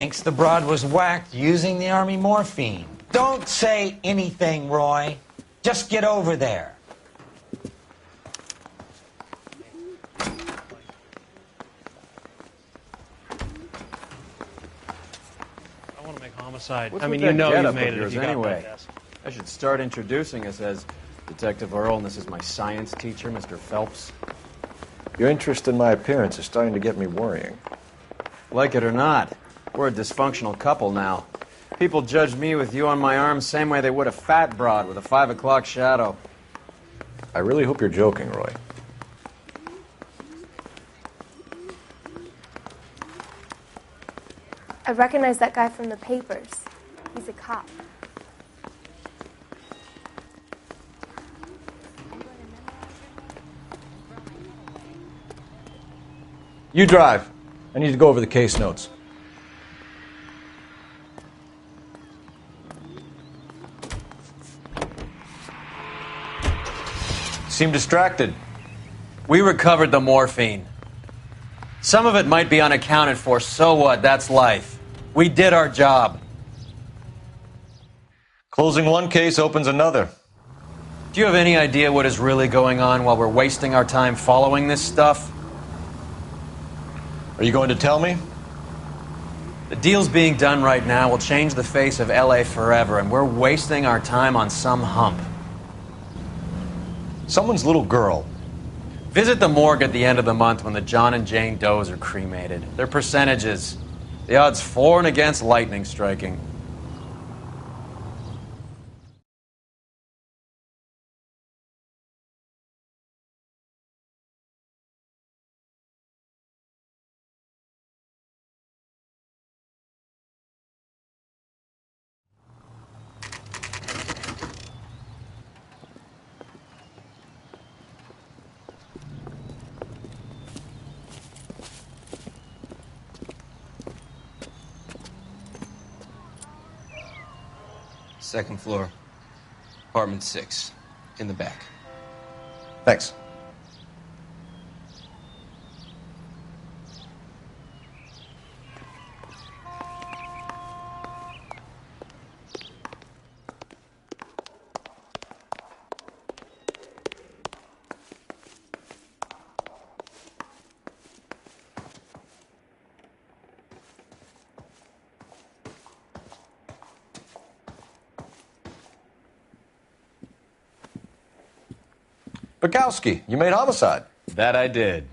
thinks the broad was whacked using the army morphine. Don't say anything, Roy. Just get over there. I want to make homicide. What's I mean, with you know that you've getup made of it if yours you got anyway? that desk. I should start introducing us as Detective Earl, and this is my science teacher, Mr. Phelps. Your interest in my appearance is starting to get me worrying. Like it or not, we're a dysfunctional couple now. People judge me with you on my arm same way they would a fat broad with a 5 o'clock shadow. I really hope you're joking, Roy. I recognize that guy from the papers. He's a cop. You drive. I need to go over the case notes. Seem distracted. We recovered the morphine. Some of it might be unaccounted for, so what? That's life. We did our job. Closing one case opens another. Do you have any idea what is really going on while we're wasting our time following this stuff? Are you going to tell me? The deals being done right now will change the face of LA forever, and we're wasting our time on some hump. Someone's little girl. Visit the morgue at the end of the month when the John and Jane Does are cremated. Their percentages. The odds for and against lightning striking. Second floor, apartment 6, in the back. Thanks. Bukowski, you made homicide. That I did.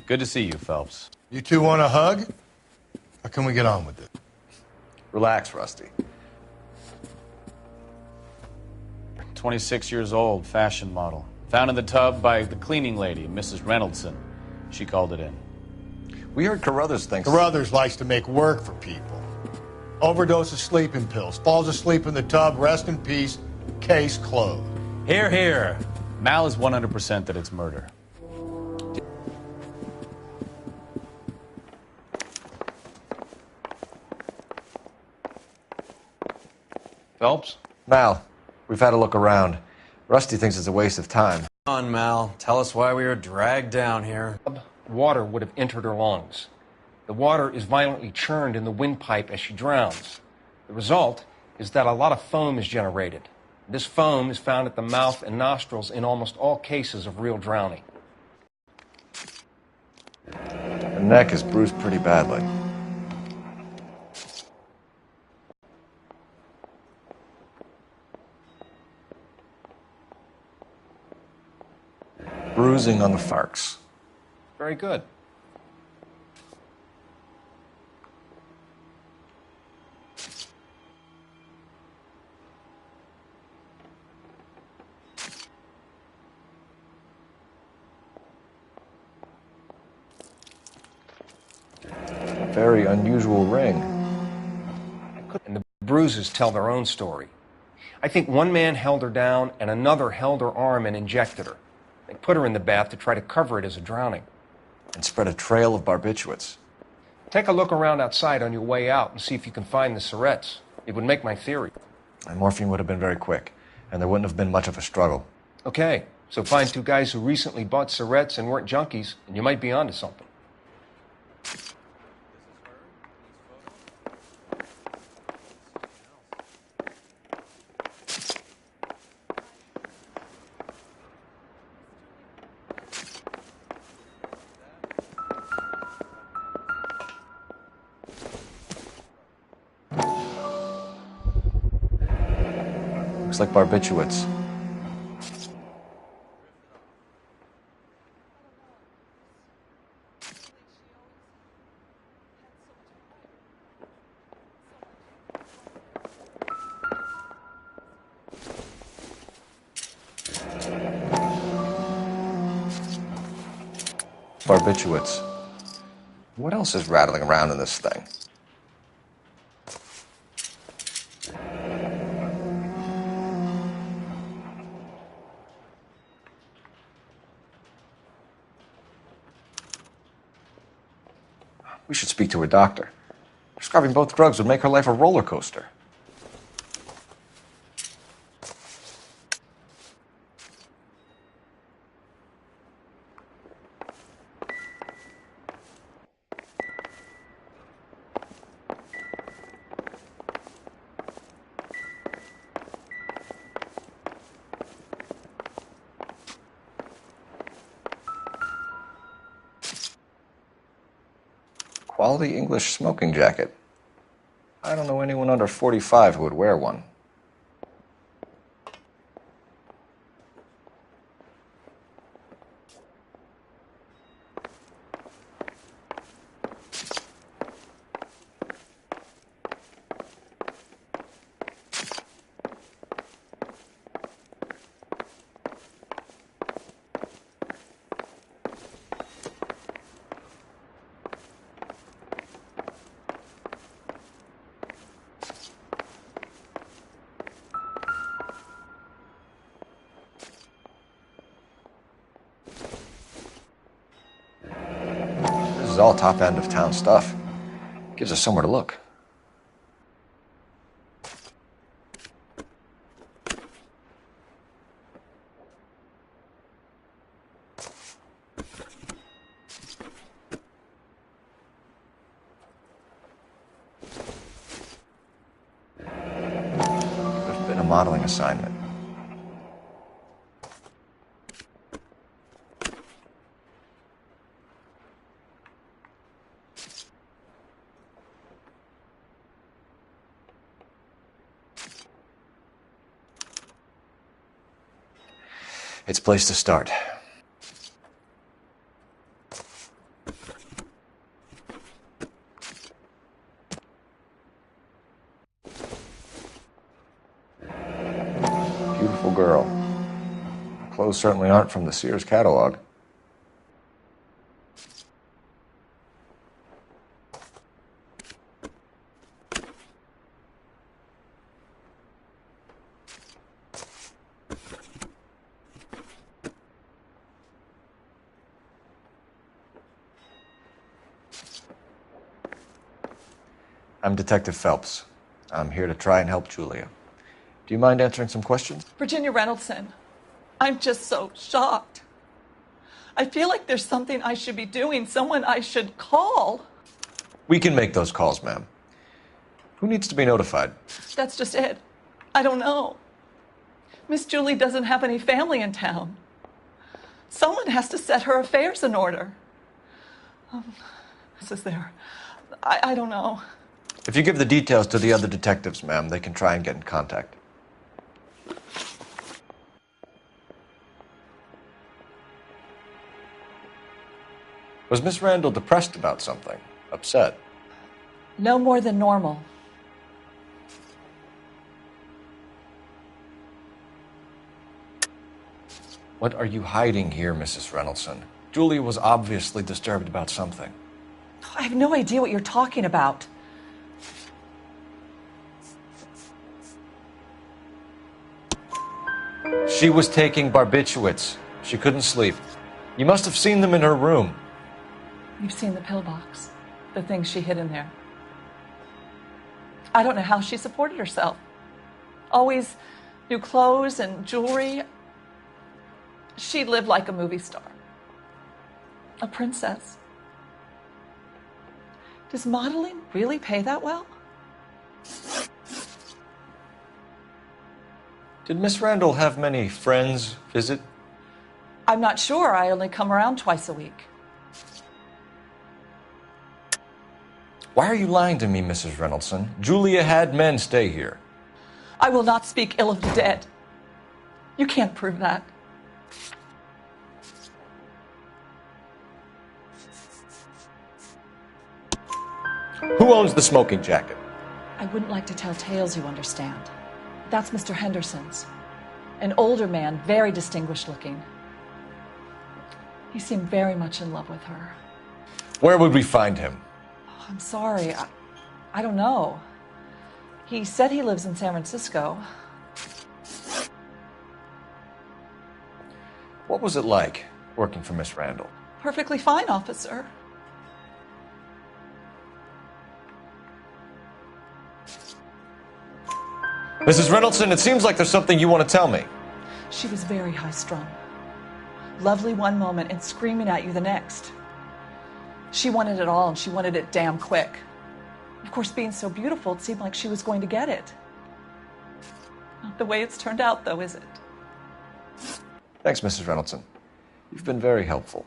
Good to see you, Phelps. You two want a hug? Or can we get on with it? Relax, Rusty. 26 years old, fashion model. Found in the tub by the cleaning lady, Mrs. Reynoldson. She called it in. We heard Carruthers thinks... Carruthers likes to make work for people. Overdose of sleeping pills. Falls asleep in the tub. Rest in peace. Case closed. Here, here. Mal is 100% that it's murder. Phelps? Mal, we've had a look around. Rusty thinks it's a waste of time. Come on, Mal. Tell us why we were dragged down here. Water would have entered her lungs. The water is violently churned in the windpipe as she drowns. The result is that a lot of foam is generated. This foam is found at the mouth and nostrils in almost all cases of real drowning. Her neck is bruised pretty badly. Bruising on the farts. Very good. Very unusual ring. And the bruises tell their own story. I think one man held her down and another held her arm and injected her. They put her in the bath to try to cover it as a drowning. And spread a trail of barbiturates. Take a look around outside on your way out and see if you can find the syrettes. It would make my theory. And morphine would have been very quick, and there wouldn't have been much of a struggle. Okay, so find two guys who recently bought syrettes and weren't junkies, and you might be onto something. Looks like barbiturates. Barbiturates. What else is rattling around in this thing? We should speak to her doctor. Prescribing both drugs would make her life a roller coaster. Quality English smoking jacket. I don't know anyone under 45 who would wear one. This is all top end of town stuff. Gives us somewhere to look. There's been a modeling assignment. It's a place to start. Beautiful girl. Her clothes certainly aren't from the Sears catalog. I'm Detective Phelps. I'm here to try and help Julia. Do you mind answering some questions? Virginia Reynoldson, I'm just so shocked. I feel like there's something I should be doing, someone I should call. We can make those calls, ma'am. Who needs to be notified? That's just it. I don't know. Miss Julie doesn't have any family in town. Someone has to set her affairs in order. This is there. I don't know. If you give the details to the other detectives, ma'am, they can try and get in contact. Was Miss Randall depressed about something? Upset? No more than normal. What are you hiding here, Mrs. Reynoldson? Julia was obviously disturbed about something. I have no idea what you're talking about. She was taking barbiturates. She couldn't sleep. You must have seen them in her room. You've seen the pillbox, the things she hid in there. I don't know how she supported herself. Always new clothes and jewelry. She lived like a movie star. A princess. Does modeling really pay that well? Did Miss Randall have many friends visit? I'm not sure. I only come around twice a week. Why are you lying to me, Mrs. Reynoldson? Julia had men stay here. I will not speak ill of the dead. You can't prove that. Who owns the smoking jacket? I wouldn't like to tell tales, you understand. That's Mr. Henderson's. An older man, very distinguished looking. He seemed very much in love with her. Where would we find him? Oh, I'm sorry. I don't know. He said he lives in San Francisco. What was it like working for Miss Randall? Perfectly fine, officer. Mrs. Reynoldsson, it seems like there's something you want to tell me. She was very high-strung. Lovely one moment and screaming at you the next. She wanted it all, and she wanted it damn quick. Of course, being so beautiful, it seemed like she was going to get it. Not the way it's turned out, though, is it? Thanks, Mrs. Reynoldsson. You've been very helpful.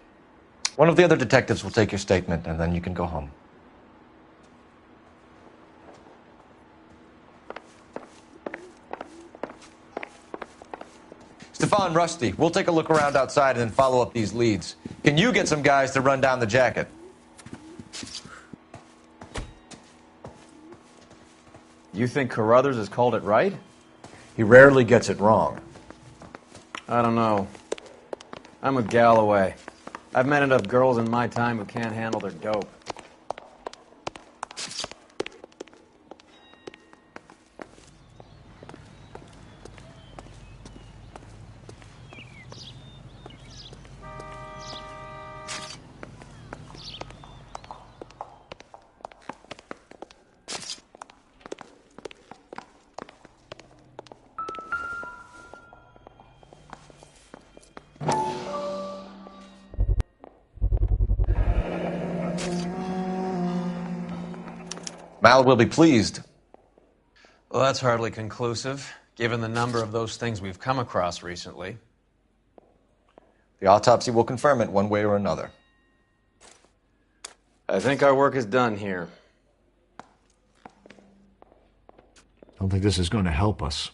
One of the other detectives will take your statement, and then you can go home. Stefan, Rusty, we'll take a look around outside and then follow up these leads. Can you get some guys to run down the jacket? You think Carruthers has called it right? He rarely gets it wrong. I don't know. I'm with Galloway. I've met enough girls in my time who can't handle their dope. Mal will be pleased. Well, that's hardly conclusive, given the number of those things we've come across recently. The autopsy will confirm it one way or another. I think our work is done here. Don't think this is going to help us.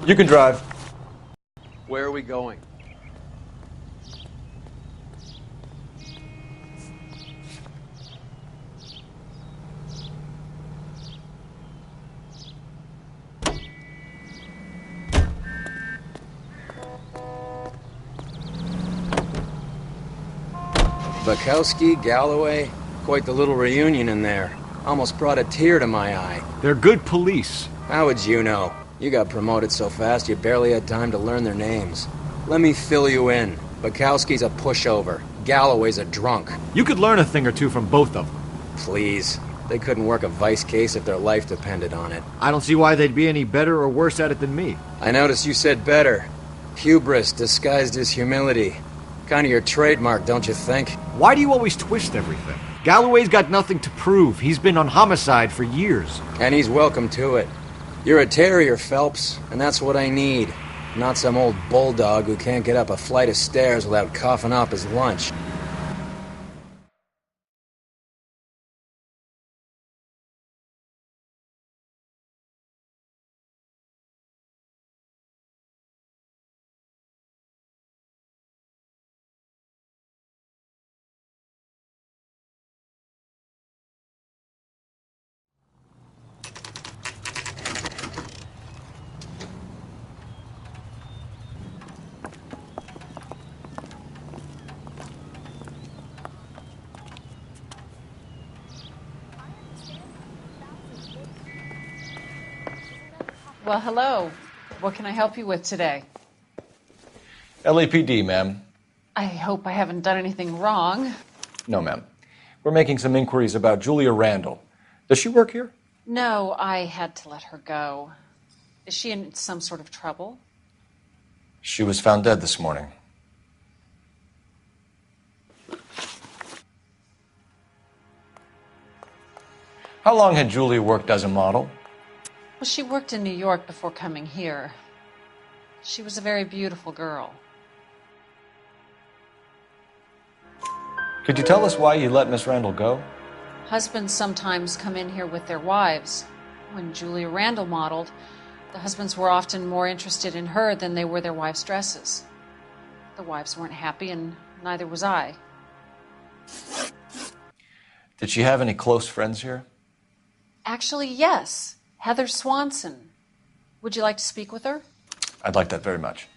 You can drive. Where are we going? Bukowski, Galloway, quite the little reunion in there. Almost brought a tear to my eye. They're good police. How would you know? You got promoted so fast you barely had time to learn their names. Let me fill you in. Bukowski's a pushover. Galloway's a drunk. You could learn a thing or two from both of them. Please. They couldn't work a vice case if their life depended on it. I don't see why they'd be any better or worse at it than me. I noticed you said better. Hubris disguised as humility. Kind of your trademark, don't you think? Why do you always twist everything? Galloway's got nothing to prove. He's been on homicide for years. And he's welcome to it. You're a terrier, Phelps, and that's what I need. Not some old bulldog who can't get up a flight of stairs without coughing up his lunch. Well, hello. What can I help you with today? LAPD, ma'am. I hope I haven't done anything wrong. No, ma'am. We're making some inquiries about Julia Randall. Does she work here? No, I had to let her go. Is she in some sort of trouble? She was found dead this morning. How long had Julia worked as a model? Well, she worked in New York before coming here. She was a very beautiful girl. Could you tell us why you let Miss Randall go? Husbands sometimes come in here with their wives. When Julia Randall modeled, the husbands were often more interested in her than they were their wives' dresses. The wives weren't happy, and neither was I. Did she have any close friends here? Actually, yes. Heather Swanson. Would you like to speak with her? I'd like that very much.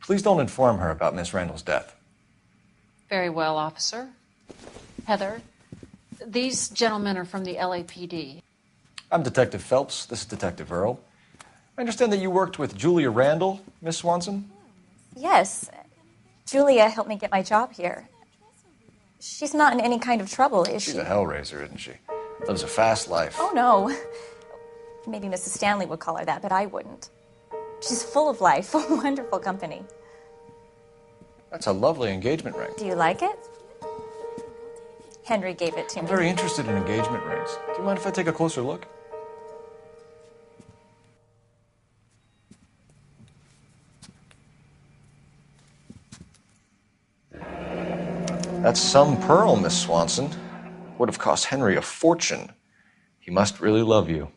Please don't inform her about Miss Randall's death. Very well, officer. Heather, these gentlemen are from the LAPD. I'm Detective Phelps. This is Detective Earl. I understand that you worked with Julia Randall, Miss Swanson? Yes. Julia helped me get my job here. She's not in any kind of trouble, is she? She's a hellraiser, isn't she? Lives a fast life. Oh, no. Maybe Mrs. Stanley would call her that, but I wouldn't. She's full of life, wonderful company. That's a lovely engagement ring. Do you like it? Henry gave it to me. I'm very interested in engagement rings. Do you mind if I take a closer look? That's some pearl, Miss Swanson. Would have cost Henry a fortune. He must really love you.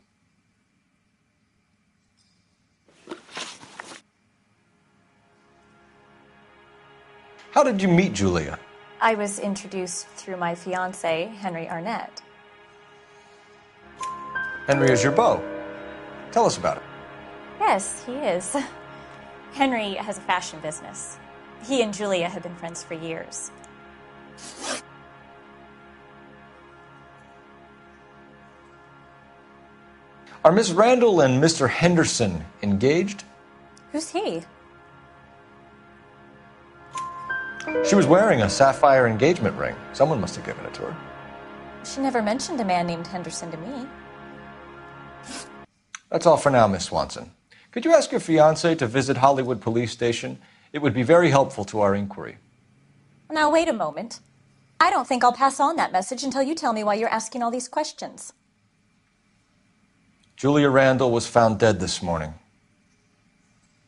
How did you meet Julia? I was introduced through my fiancé, Henry Arnett. Henry is your beau. Tell us about it. Yes, he is. Henry has a fashion business. He and Julia have been friends for years. Are Miss Randall and Mr. Henderson engaged? Who's he? She was wearing a sapphire engagement ring. Someone must have given it to her. She never mentioned a man named Henderson to me. That's all for now, Miss Swanson. Could you ask your fiancé to visit Hollywood Police Station? It would be very helpful to our inquiry. Now, wait a moment. I don't think I'll pass on that message until you tell me why you're asking all these questions. Julia Randall was found dead this morning.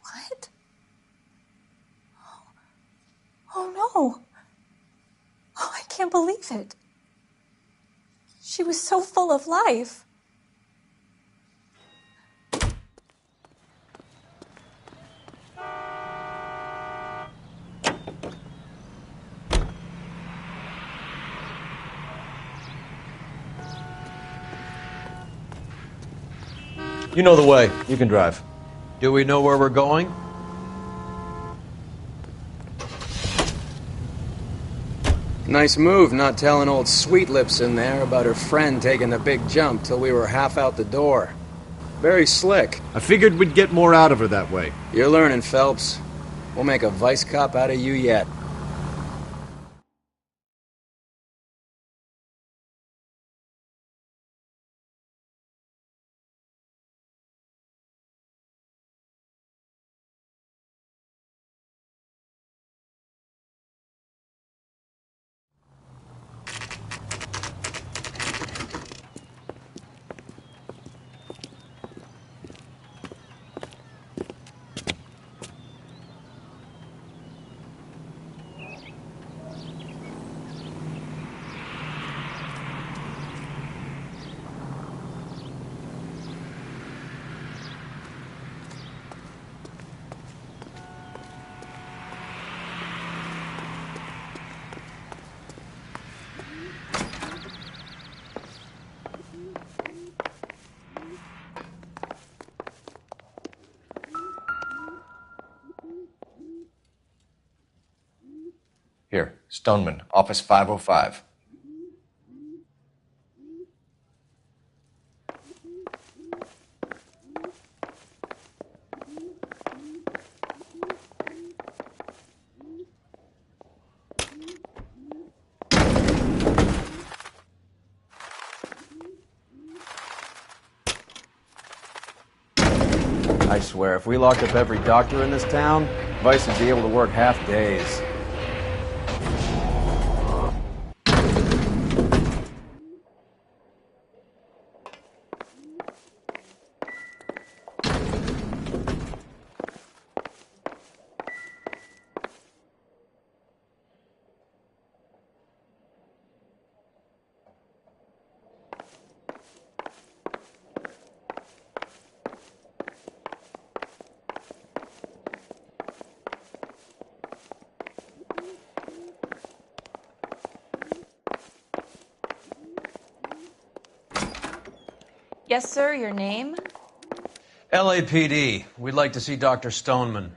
What? Oh, no. Oh, I can't believe it. She was so full of life. You know the way. You can drive. Do we know where we're going? Nice move not telling old Sweet Lips in there about her friend taking the big jump till we were half out the door. Very slick. I figured we'd get more out of her that way. You're learning, Phelps. We'll make a vice cop out of you yet. Here, Stoneman, office 505. I swear, if we locked up every doctor in this town, Vice would be able to work half days. Yes, sir, your name? LAPD. We'd like to see Dr. Stoneman.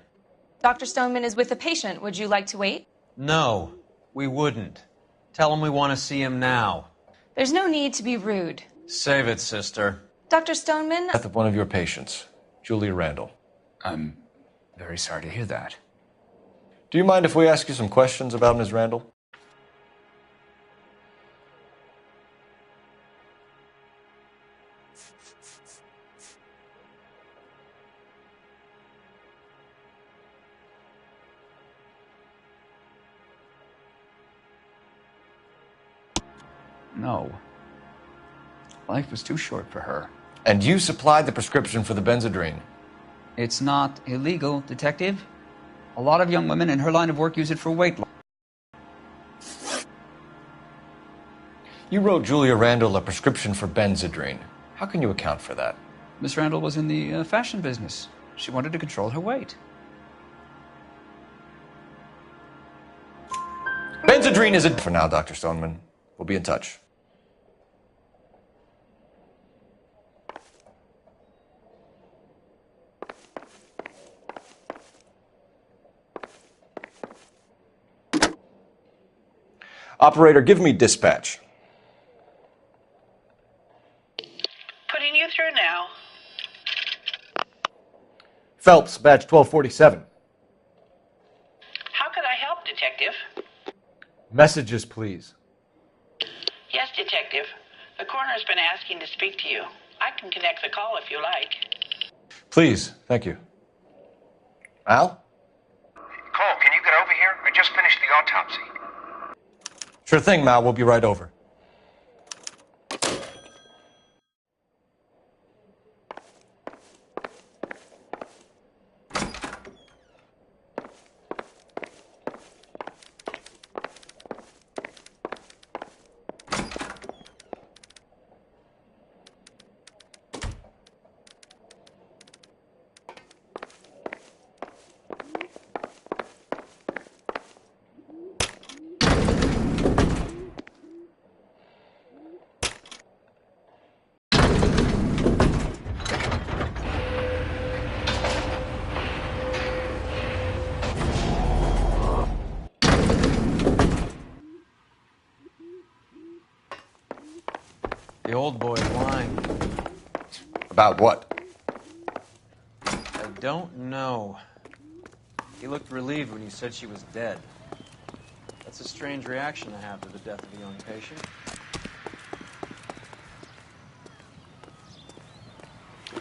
Dr. Stoneman is with a patient. Would you like to wait? No, we wouldn't. Tell him we want to see him now. There's no need to be rude. Save it, sister. Dr. Stoneman? Death of one of your patients, Julia Randall. I'm very sorry to hear that. Do you mind if we ask you some questions about Ms. Randall? No. Life was too short for her. And you supplied the prescription for the Benzedrine. It's not illegal, Detective. A lot of young women in her line of work use it for weight loss. You wrote Julia Randall a prescription for Benzedrine. How can you account for that? Miss Randall was in the fashion business. She wanted to control her weight. Benzedrine isn't... For now, Dr. Stoneman. We'll be in touch. Operator, give me dispatch. Putting you through now. Phelps, badge 1247. How could I help, Detective? Messages, please. Yes, Detective. The coroner's been asking to speak to you. I can connect the call if you like. Please, thank you. Al? Cole, can you get over here? I just finished the autopsy. Sure thing, Mal. We'll be right over. The old boy's lying. About what? I don't know. He looked relieved when you said she was dead. That's a strange reaction to have to the death of a young patient.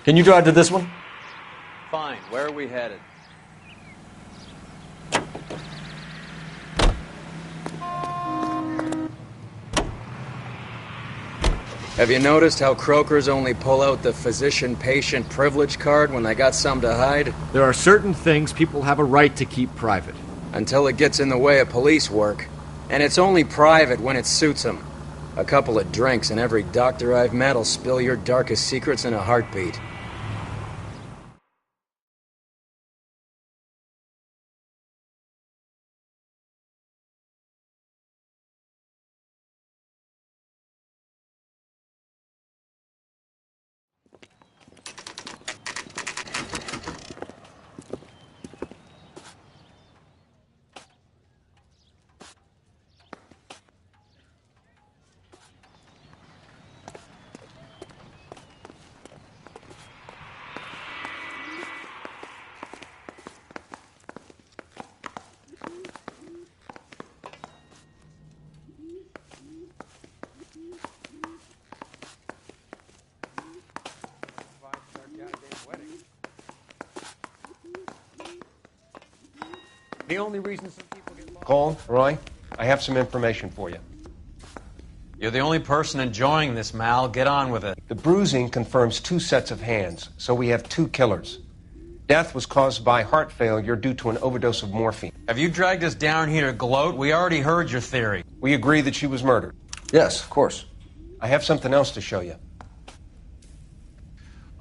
Can you drive to this one? Fine. Where are we headed? Have you noticed how croakers only pull out the physician-patient privilege card when they got something to hide? There are certain things people have a right to keep private. Until it gets in the way of police work. And it's only private when it suits them. A couple of drinks and every doctor I've met will spill your darkest secrets in a heartbeat. The only reason some people get lost... Cole, Roy, I have some information for you. You're the only person enjoying this, Mal. Get on with it. The bruising confirms 2 sets of hands, so we have 2 killers. Death was caused by heart failure due to an overdose of morphine. Have you dragged us down here to gloat? We already heard your theory. We agree that she was murdered. Yes, of course. I have something else to show you.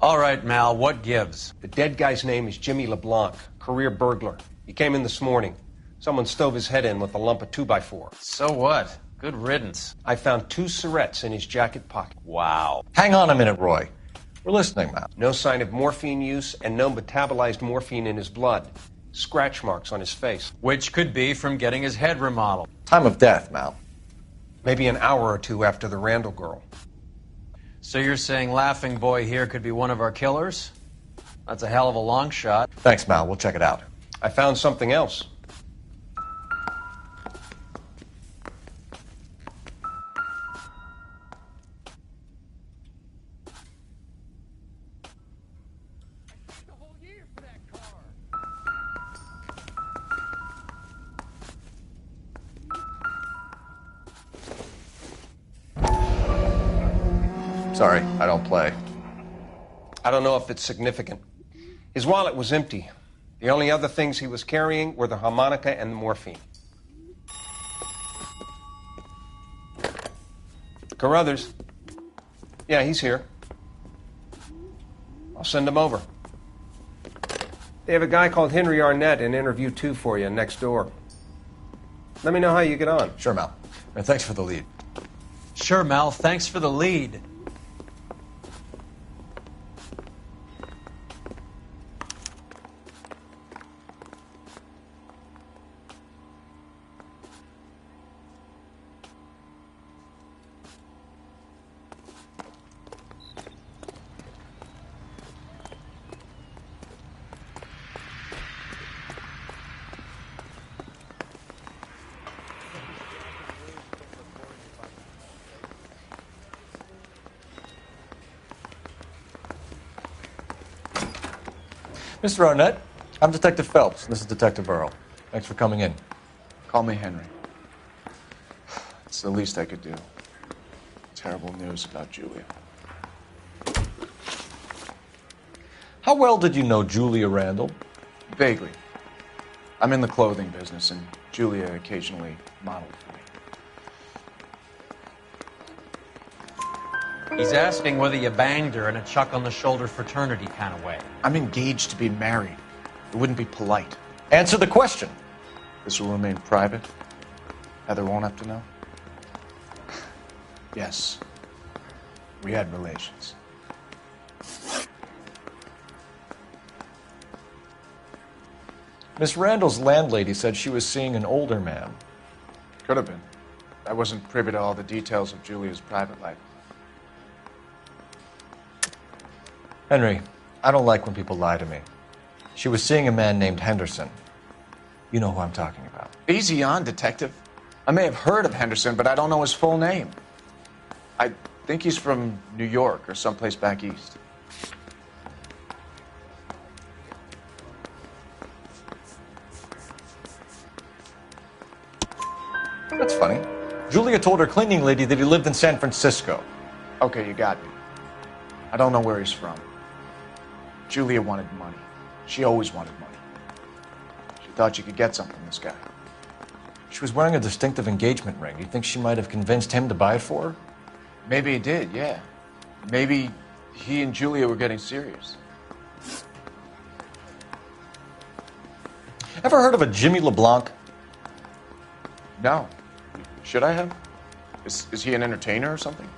All right, Mal, what gives? The dead guy's name is Jimmy LeBlanc, career burglar. He came in this morning. Someone stove his head in with a lump of 2x4. So what? Good riddance. I found 2 syrettes in his jacket pocket. Wow. Hang on a minute, Roy. We're listening, Mal. No sign of morphine use and no metabolized morphine in his blood. Scratch marks on his face. Which could be from getting his head remodeled. Time of death, Mal. Maybe an hour or two after the Randall girl. So you're saying Laughing Boy here could be one of our killers? That's a hell of a long shot. Thanks, Mal. We'll check it out. I found something else. Sorry, I don't play. I don't know if it's significant. His wallet was empty. The only other things he was carrying were the harmonica and the morphine. Carruthers. Yeah, he's here. I'll send him over. They have a guy called Henry Arnett in interview 2 for you next door. Let me know how you get on. Sure, Mal. And thanks for the lead. Sure, Mel. Thanks for the lead. Mr. Arnett, I'm Detective Phelps. This is Detective Earl. Thanks for coming in. Call me Henry. It's the least I could do. Terrible news about Julia. How well did you know Julia Randall? Vaguely. I'm in the clothing business, and Julia occasionally modeled for me. He's asking whether you banged her in a chuck-on-the-shoulder fraternity kind of way. I'm engaged to be married. It wouldn't be polite. Answer the question. This will remain private. Heather won't have to know. Yes. We had relations. Miss Randall's landlady said she was seeing an older man. Could have been. I wasn't privy to all the details of Julia's private life. Henry, I don't like when people lie to me. She was seeing a man named Henderson. You know who I'm talking about. Easy on, Detective. I may have heard of Henderson, but I don't know his full name. I think he's from New York or someplace back east. That's funny. Julia told her cleaning lady that he lived in San Francisco. Okay, you got me. I don't know where he's from. Julia wanted money. She always wanted money. She thought she could get something from this guy. She was wearing a distinctive engagement ring. You think she might have convinced him to buy it for her? Maybe he did, yeah. Maybe he and Julia were getting serious. Ever heard of a Jimmy LeBlanc? No. Should I have? Is he an entertainer or something?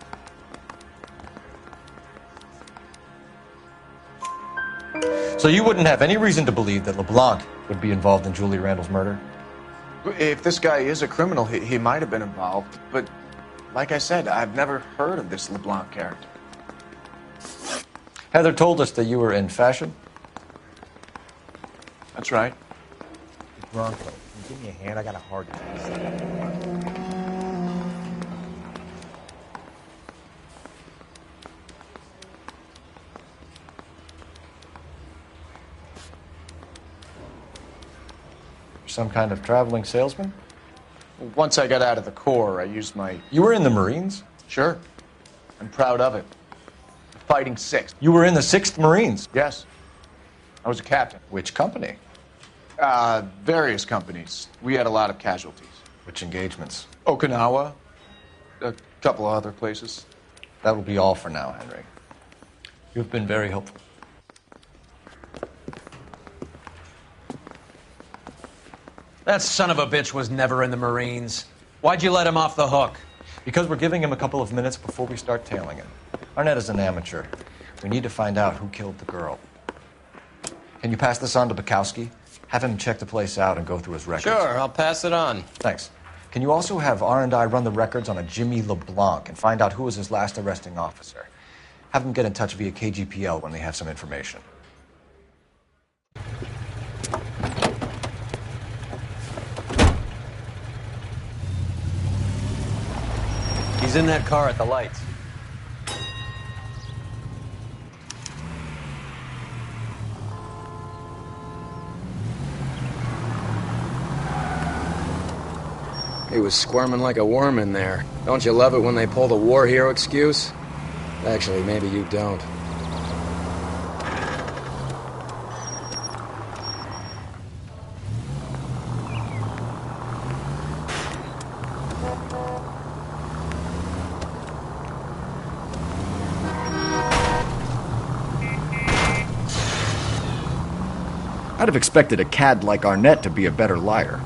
So you wouldn't have any reason to believe that LeBlanc would be involved in Julie Randall's murder? If this guy is a criminal, he might have been involved. But like I said, I've never heard of this LeBlanc character. Heather told us that you were in fashion. That's right. Bronco, can you give me a hand? I got a hard case. Some kind of traveling salesman? Once I got out of the Corps, I used my... You were in the Marines? Sure. I'm proud of it. Fighting 6th. You were in the 6th Marines? Yes. I was a captain. Which company? Various companies. We had a lot of casualties. Which engagements? Okinawa. A couple of other places. That will be all for now, Henry. You've been very helpful. That son of a bitch was never in the Marines. Why'd you let him off the hook? Because we're giving him a couple of minutes before we start tailing him. Arnett is an amateur. We need to find out who killed the girl. Can you pass this on to Bukowski? Have him check the place out and go through his records. Sure, I'll pass it on. Thanks. Can you also have R&I run the records on a Jimmy LeBlanc and find out who was his last arresting officer? Have them get in touch via KGPL when they have some information. He's in that car at the lights. He was squirming like a worm in there. Don't you love it when they pull the war hero excuse? Actually, maybe you don't. I'd have expected a cad like Arnett to be a better liar.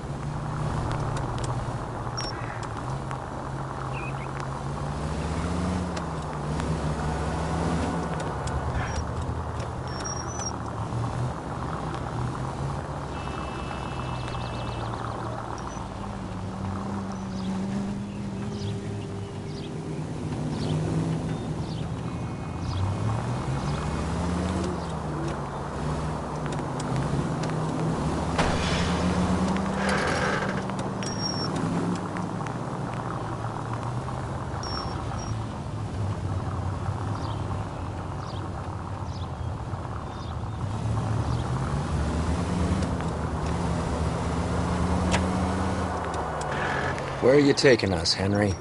Where are you taking us, Henry?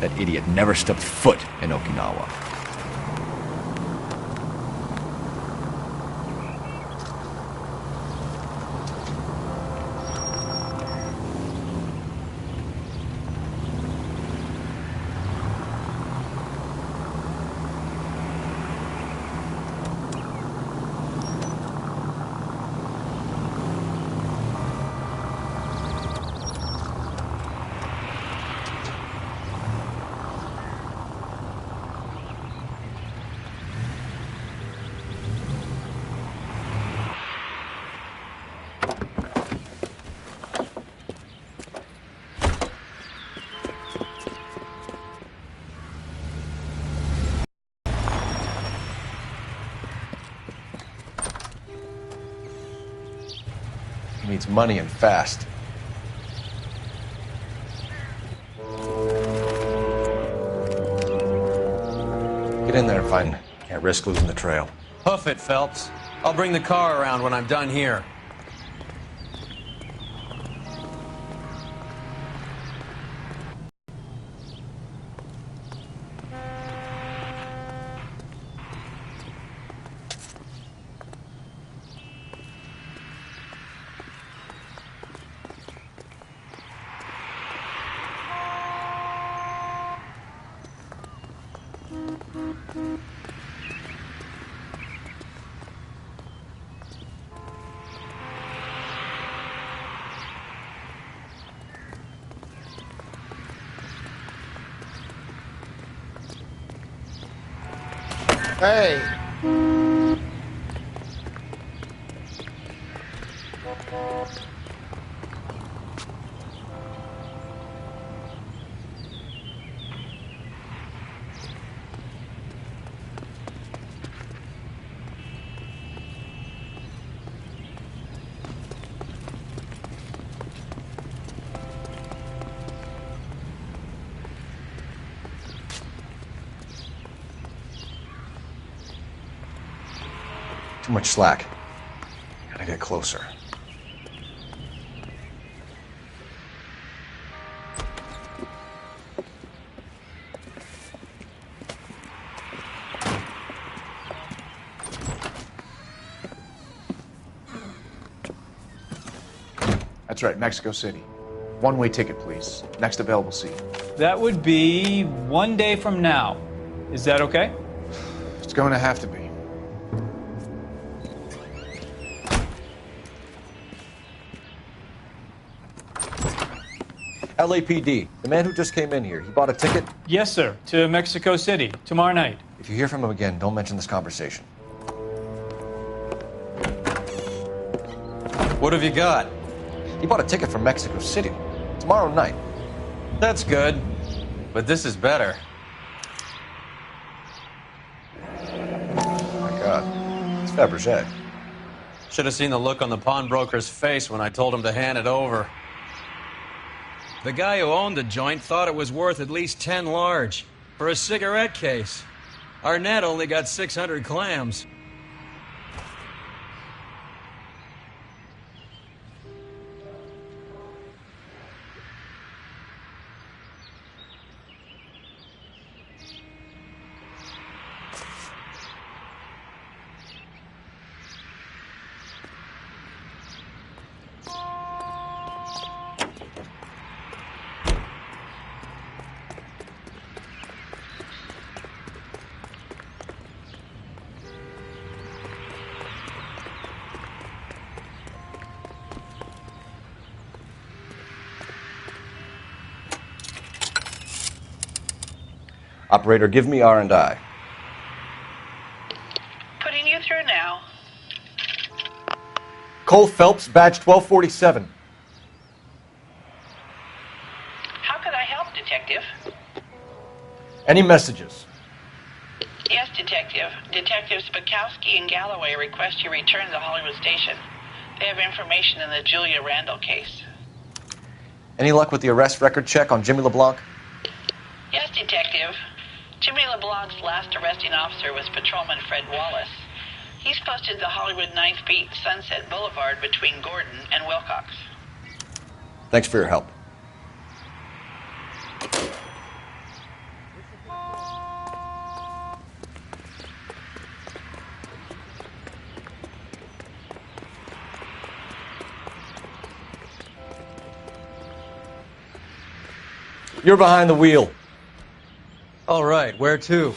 That idiot never stepped foot in Okinawa. He needs money and fast. Get in there and find him. Can't risk losing the trail. Hoof it, Phelps. I'll bring the car around when I'm done here. Hey! Too much slack. Gotta get closer. That's right, Mexico City. One-way ticket, please. Next available seat. That would be 1 day from now. Is that okay? It's going to have to be. LAPD, the man who just came in here, he bought a ticket? Yes, sir. To Mexico City, tomorrow night. If you hear from him again, don't mention this conversation. What have you got? He bought a ticket for Mexico City. Tomorrow night. That's good. But this is better. Oh my God. It's Fabergé. Should have seen the look on the pawnbroker's face when I told him to hand it over. The guy who owned the joint thought it was worth at least 10 large for a cigarette case. Arnett only got 600 clams. Operator, give me R&I. Putting you through now. Cole Phelps, badge 1247. How could I help, Detective? Any messages? Yes, Detective. Detectives Spakowski and Galloway request you return to Hollywood Station. They have information in the Julia Randall case. Any luck with the arrest record check on Jimmy LeBlanc? Yes, Detective. Jimmy LeBlanc's last arresting officer was Patrolman Fred Wallace. He's posted the Hollywood 9th Beat Sunset Boulevard between Gordon and Wilcox. Thanks for your help. You're behind the wheel. All right, where to?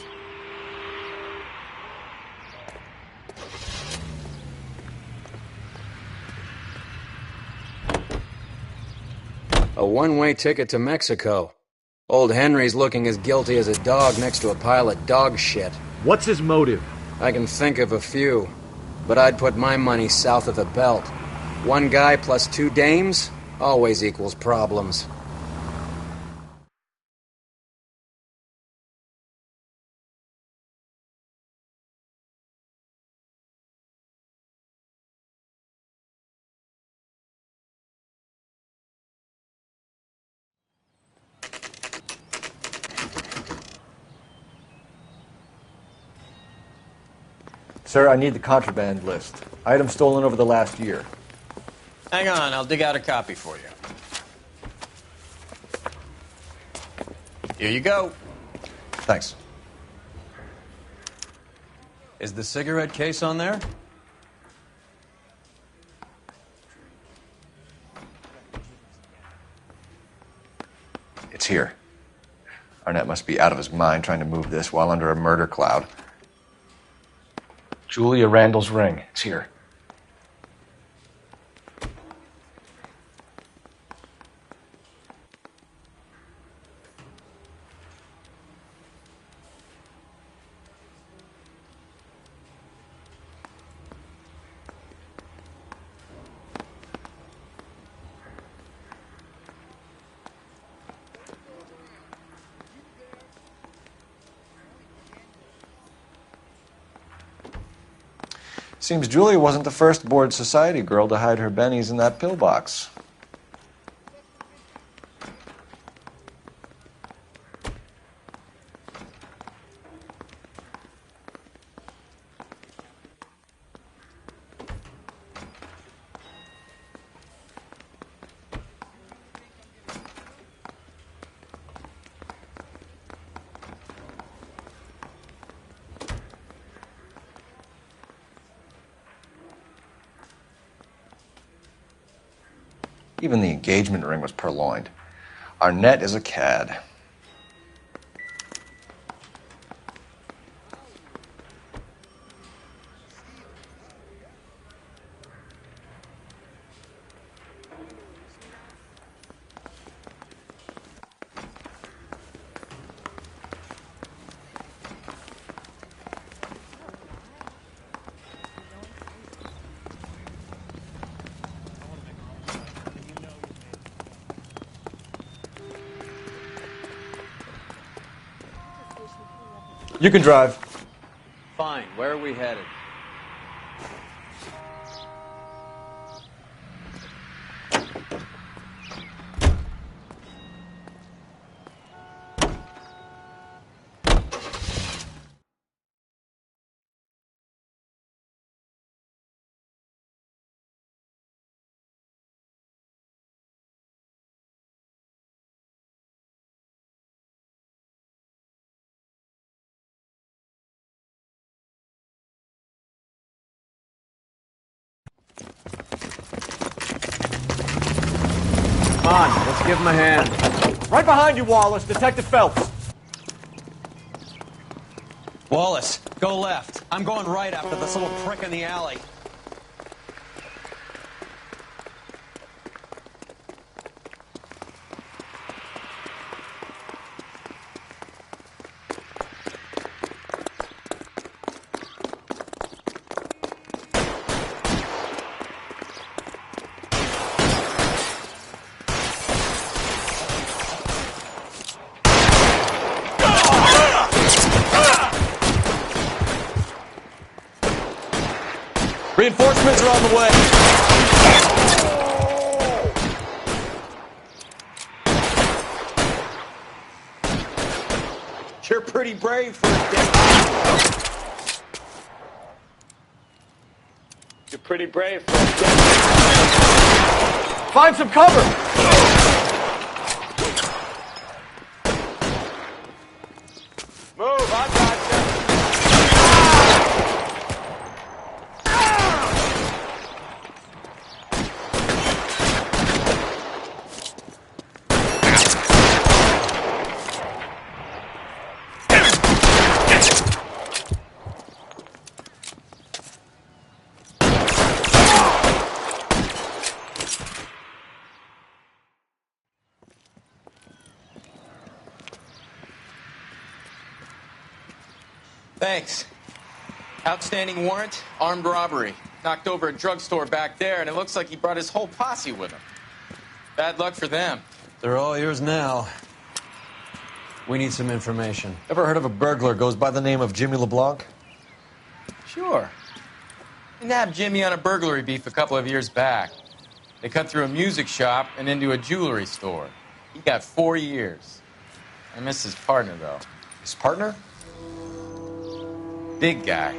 A one-way ticket to Mexico. Old Henry's looking as guilty as a dog next to a pile of dog shit. What's his motive? I can think of a few, but I'd put my money south of the belt. One guy plus 2 dames always equals problems. Sir, I need the contraband list. Items stolen over the last year. Hang on, I'll dig out a copy for you. Here you go. Thanks. Is the cigarette case on there? It's here. Arnett must be out of his mind trying to move this while under a murder cloud. Julia Randall's ring. It's here. Seems Julia wasn't the first bored society girl to hide her bennies in that pillbox. Even the engagement ring was purloined. Arnett is a cad. You can drive. Fine. Where are we headed? Come on, let's give him a hand. Right behind you, Wallace. Detective Phelps. Wallace, go left. I'm going right after this little prick in the alley. Reinforcements are on the way. You're pretty brave for a dick. You're pretty brave for a dick. Find some cover. Move, I got you. Thanks. Outstanding warrant, armed robbery. Knocked over a drugstore back there, and it looks like he brought his whole posse with him. Bad luck for them. They're all yours now. We need some information. Ever heard of a burglar goes by the name of Jimmy LeBlanc? Sure. We nabbed Jimmy on a burglary beef a couple of years back. They cut through a music shop and into a jewelry store. He got 4 years. I miss his partner, though. His partner? Big guy.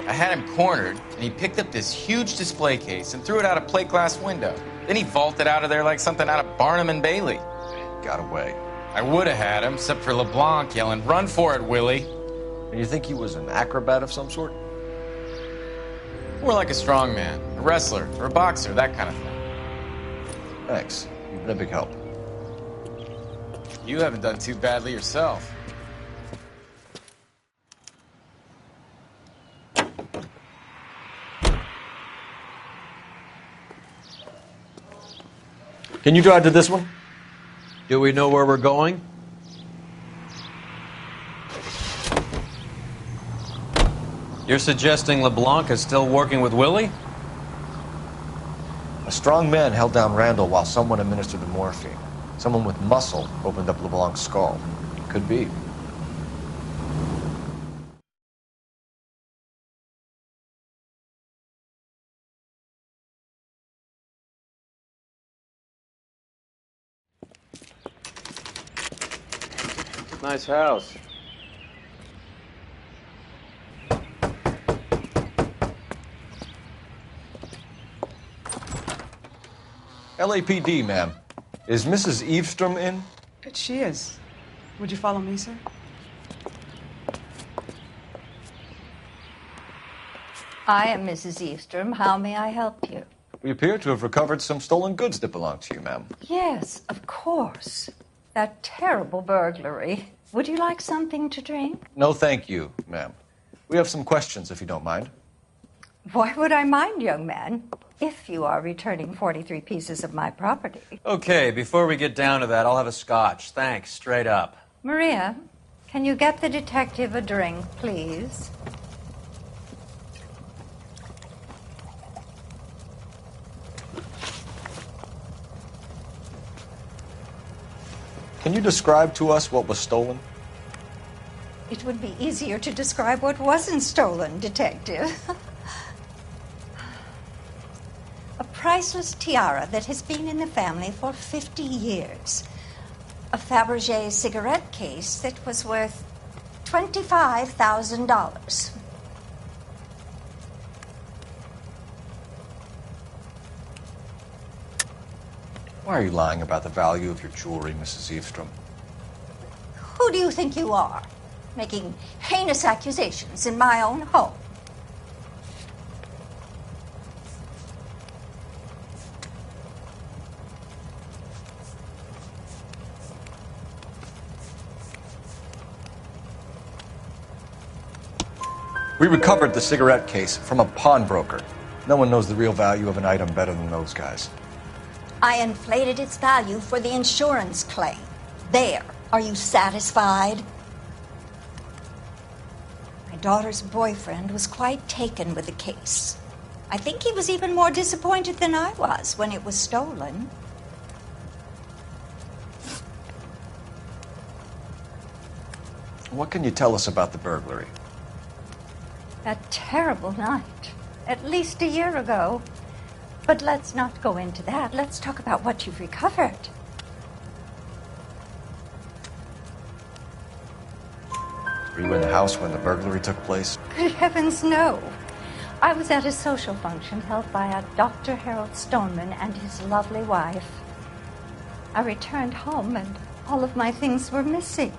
I had him cornered, and he picked up this huge display case and threw it out a plate glass window. Then he vaulted out of there like something out of Barnum and Bailey. Got away. I would have had him, except for LeBlanc yelling, "Run for it, Willie!" And you think he was an acrobat of some sort? More like a strongman, a wrestler, or a boxer, that kind of thing. Thanks. You've been a big help. You haven't done too badly yourself. Can you drive to this one? Do we know where we're going? You're suggesting LeBlanc is still working with Willie? A strong man held down Randall while someone administered the morphine. Someone with muscle opened up LeBlanc's skull. Could be. Nice house. LAPD, ma'am. Is Mrs. Eavestrom in? She is. Would you follow me, sir? I am Mrs. Eavestrom. How may I help you? We appear to have recovered some stolen goods that belong to you, ma'am. Yes, of course. That terrible burglary. Would you like something to drink? No, thank you, ma'am. We have some questions, if you don't mind. Why would I mind, young man, if you are returning 43 pieces of my property? Okay, before we get down to that, I'll have a scotch. Thanks, straight up. Maria, can you get the detective a drink, please? Can you describe to us what was stolen? It would be easier to describe what wasn't stolen, Detective. A priceless tiara that has been in the family for 50 years. A Fabergé cigarette case that was worth $25,000. Why are you lying about the value of your jewelry, Mrs. Eavestrom? Who do you think you are, making heinous accusations in my own home? We recovered the cigarette case from a pawnbroker. No one knows the real value of an item better than those guys. I inflated its value for the insurance claim. There. Are you satisfied? My daughter's boyfriend was quite taken with the case. I think he was even more disappointed than I was when it was stolen. What can you tell us about the burglary? That terrible night, at least a year ago. But let's not go into that. Let's talk about what you've recovered. Were you in the house when the burglary took place? Good heavens, no. I was at a social function held by a Dr. Harold Stoneman and his lovely wife. I returned home and all of my things were missing.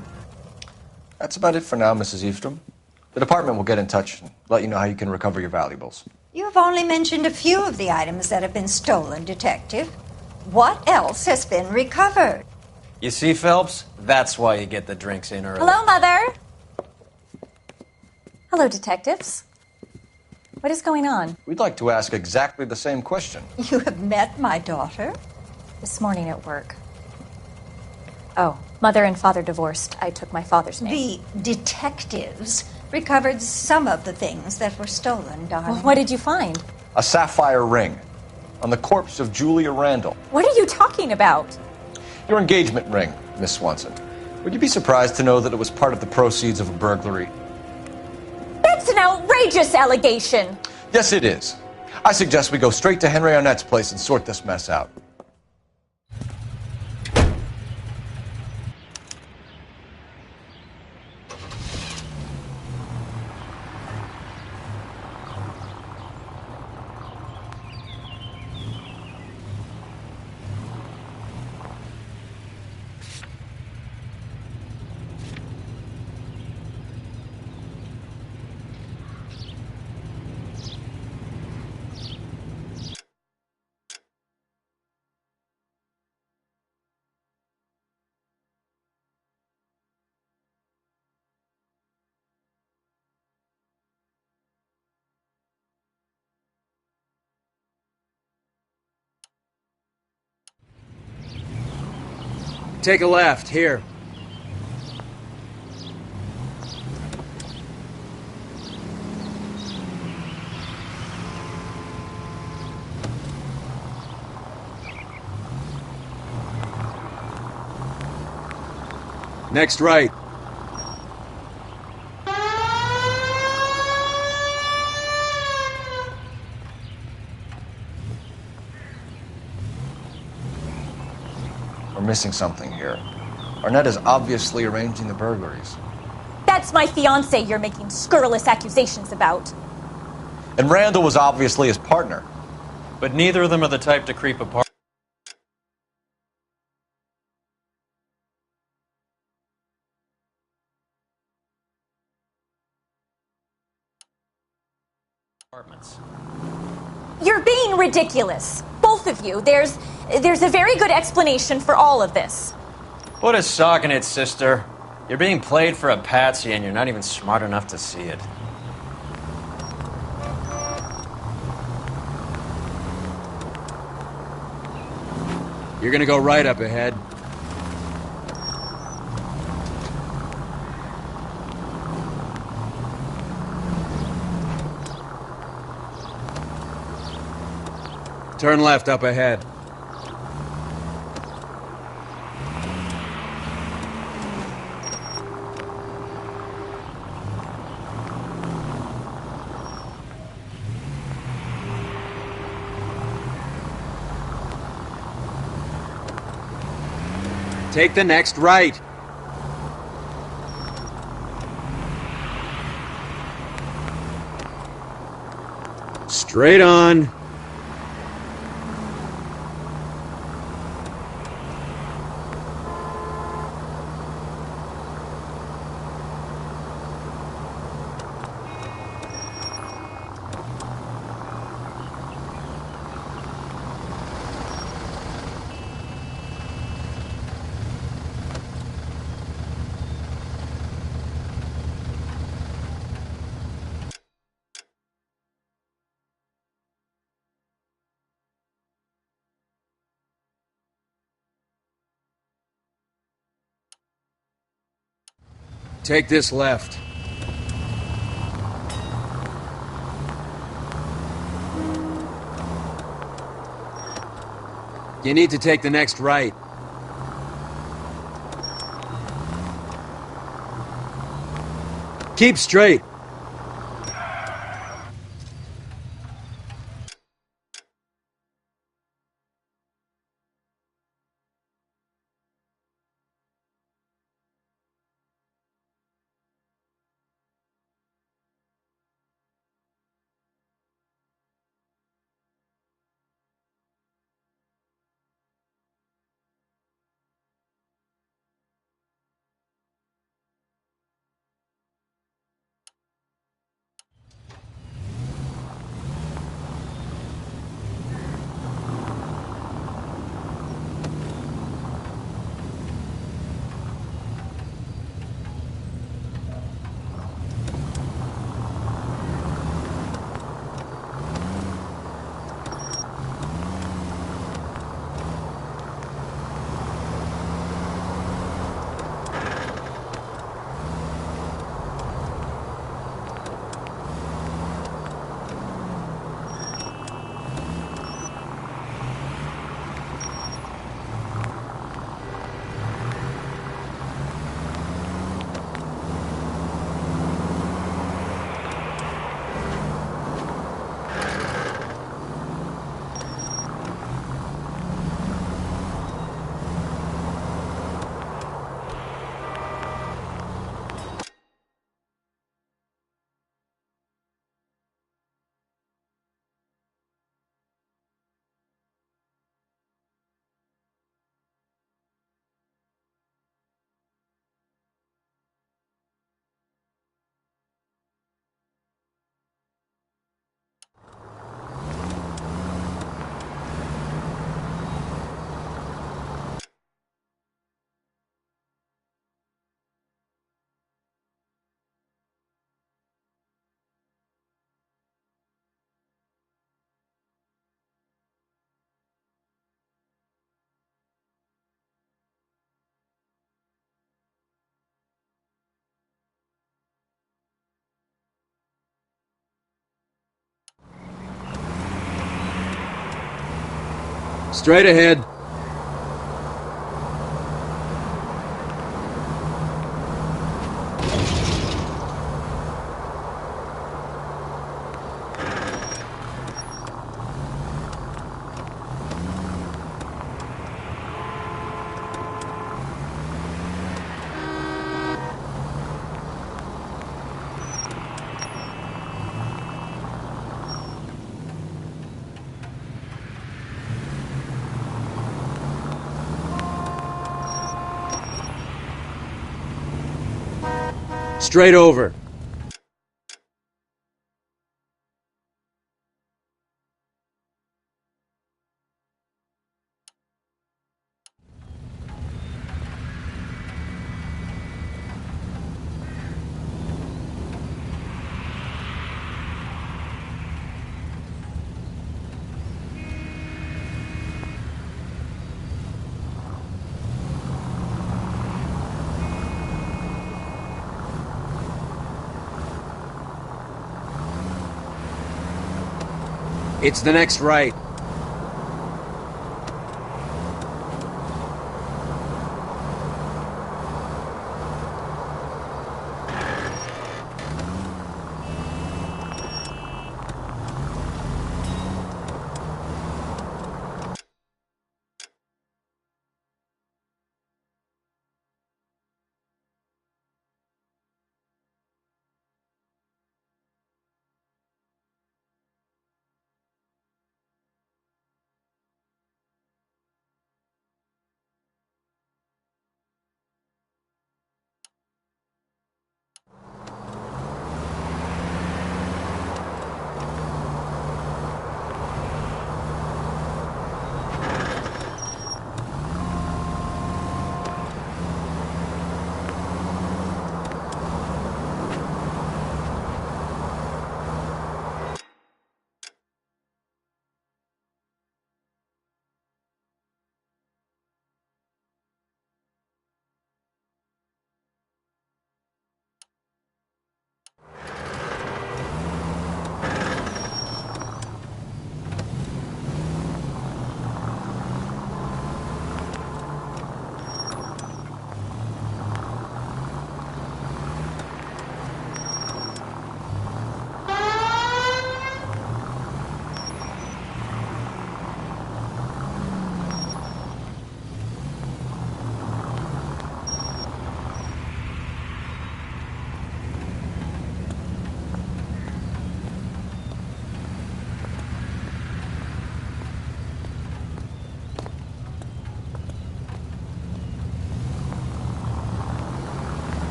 That's about it for now, Mrs. Eavestrom. The department will get in touch and let you know how you can recover your valuables. You have only mentioned a few of the items that have been stolen, Detective. What else has been recovered? You see, Phelps? That's why you get the drinks in early. Hello, Mother. Hello, detectives. What is going on? We'd like to ask exactly the same question. You have met my daughter? This morning at work. Oh, mother and father divorced. I took my father's name. The detectives recovered some of the things that were stolen, darling. Well, what did you find? A sapphire ring on the corpse of Julia Randall. What are you talking about? Your engagement ring, Miss Swanson. Would you be surprised to know that it was part of the proceeds of a burglary? That's an outrageous allegation. Yes, it is. I suggest we go straight to Henry Arnett's place and sort this mess out. Take a left, here. Next right. We're missing something here. Arnett is obviously arranging the burglaries. That's my fiance you're making scurrilous accusations about. And Randall was obviously his partner. But neither of them are the type to creep apart. Apartments. You're being ridiculous. Both of you. There's a very good explanation for all of this. Put a sock in it, sister. You're being played for a patsy and you're not even smart enough to see it. You're gonna go right up ahead. Turn left up ahead. Take the next right. Straight on. Take this left. You need to take the next right. Keep straight. Straight ahead. Straight over. It's the next right.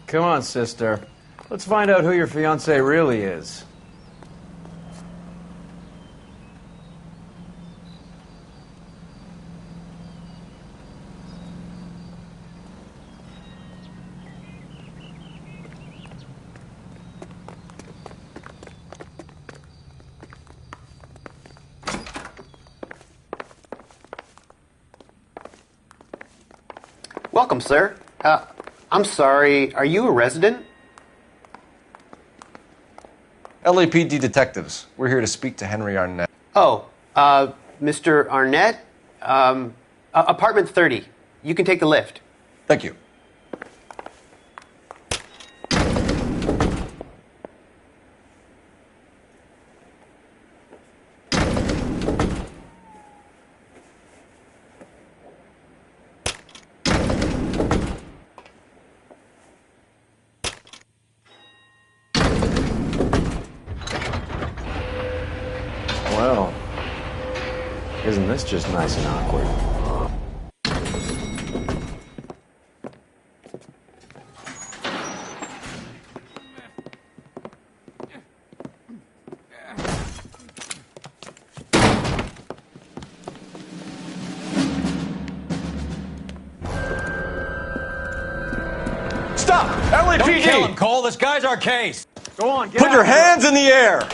Come on, sister. Let's find out who your fiancé really is. Welcome, sir. I'm sorry, are you a resident? LAPD detectives. We're here to speak to Henry Arnett. Oh, Mr. Arnett? Apartment 30. You can take the lift. Thank you. Well, isn't this just nice and awkward? Stop! LAPD! Don't kill him, Cole. This guy's our case. Go on, get Put your hands in the air!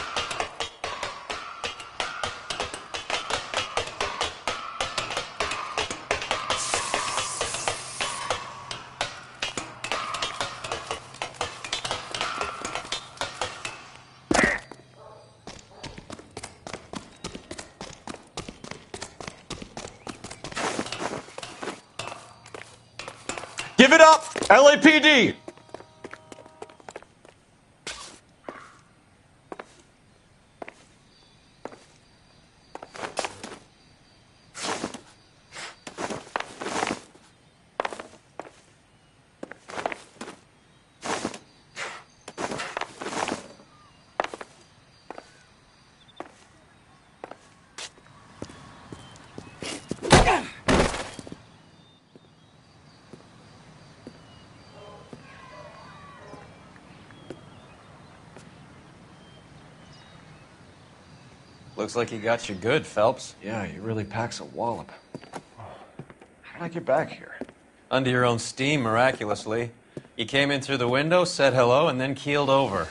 Give it up, LAPD! Looks like he got you good, Phelps. Yeah, he really packs a wallop. How did I get back here? Under your own steam, miraculously. You came in through the window, said hello, and then keeled over.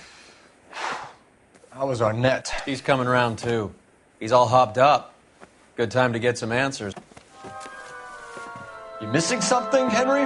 How was Arnett? He's coming round, too. He's all hopped up. Good time to get some answers. You missing something, Henry?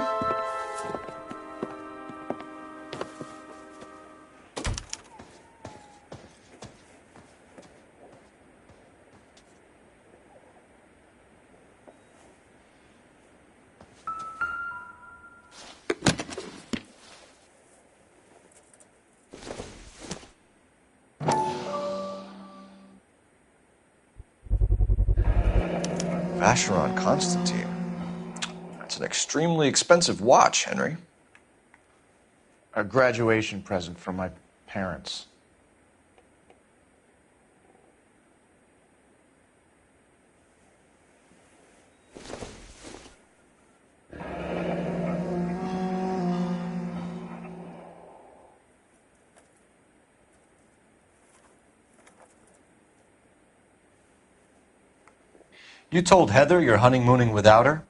Vacheron Constantine. That's an extremely expensive watch, Henry. A graduation present from my parents. You told Heather you're honeymooning without her?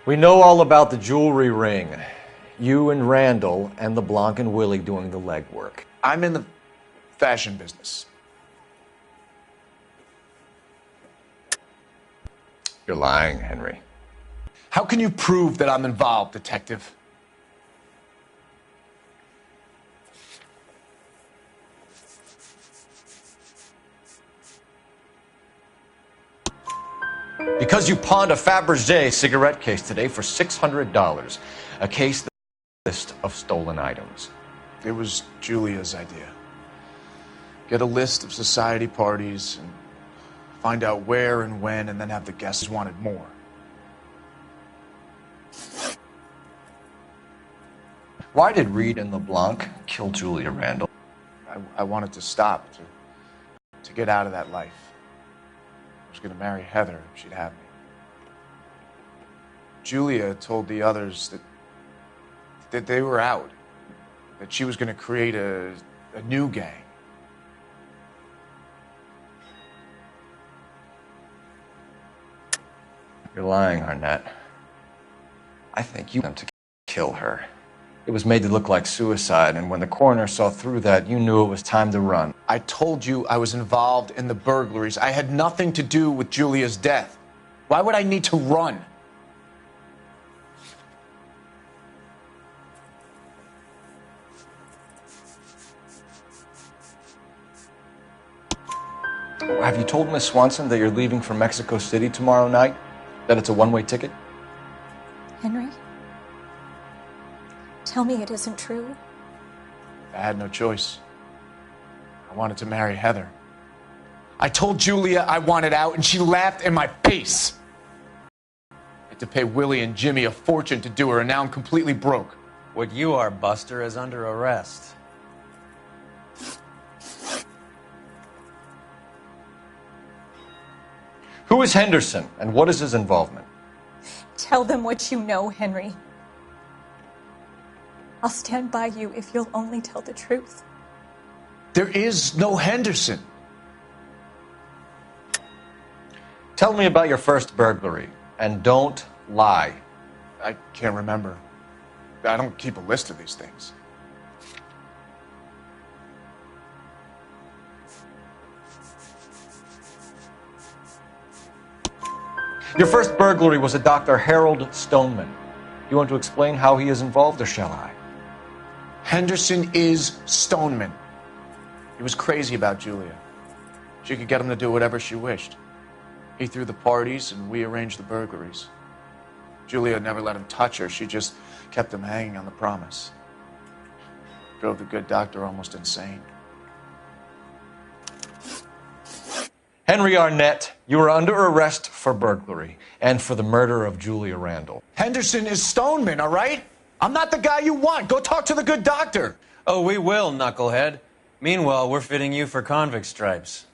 We know all about the jewelry ring. You and Randall and LeBlanc and Willie doing the legwork. I'm in the fashion business. You're lying, Henry. How can you prove that I'm involved, Detective? Because you pawned a Fabergé cigarette case today for $600. A case that has a list of stolen items. It was Julia's idea. Get a list of society parties and find out where and when, and then have the guests wanted more. Why did Reed and LeBlanc kill Julia Randall? I wanted to stop, to get out of that life. I was going to marry Heather if she'd have me. Julia told the others that they were out, that she was going to create a new gang. You're lying, Arnett. I think you wanted them to kill her. It was made to look like suicide, and when the coroner saw through that, you knew it was time to run. I told you I was involved in the burglaries. I had nothing to do with Julia's death. Why would I need to run? Have you told Miss Swanson that you're leaving for Mexico City tomorrow night? That it's a one-way ticket? Henry? Tell me it isn't true. I had no choice. I wanted to marry Heather. I told Julia I wanted out, and she laughed in my face. I had to pay Willie and Jimmy a fortune to do her, and now I'm completely broke. What you are, Buster, is under arrest. Who is Henderson, and what is his involvement? Tell them what you know, Henry. I'll stand by you if you'll only tell the truth. There is no Henderson. Tell me about your first burglary, and don't lie. I can't remember. I don't keep a list of these things. Your first burglary was a Dr. Harold Stoneman. You want to explain how he is involved, or shall I? Henderson is Stoneman. He was crazy about Julia. She could get him to do whatever she wished. He threw the parties, and we arranged the burglaries. Julia never let him touch her. She just kept him hanging on the promise. Drove the good doctor almost insane. Henry Arnett, you are under arrest for burglary and for the murder of Julia Randall. Henderson is Stoneman, all right? I'm not the guy you want. Go talk to the good doctor. Oh, we will, knucklehead. Meanwhile, we're fitting you for convict stripes.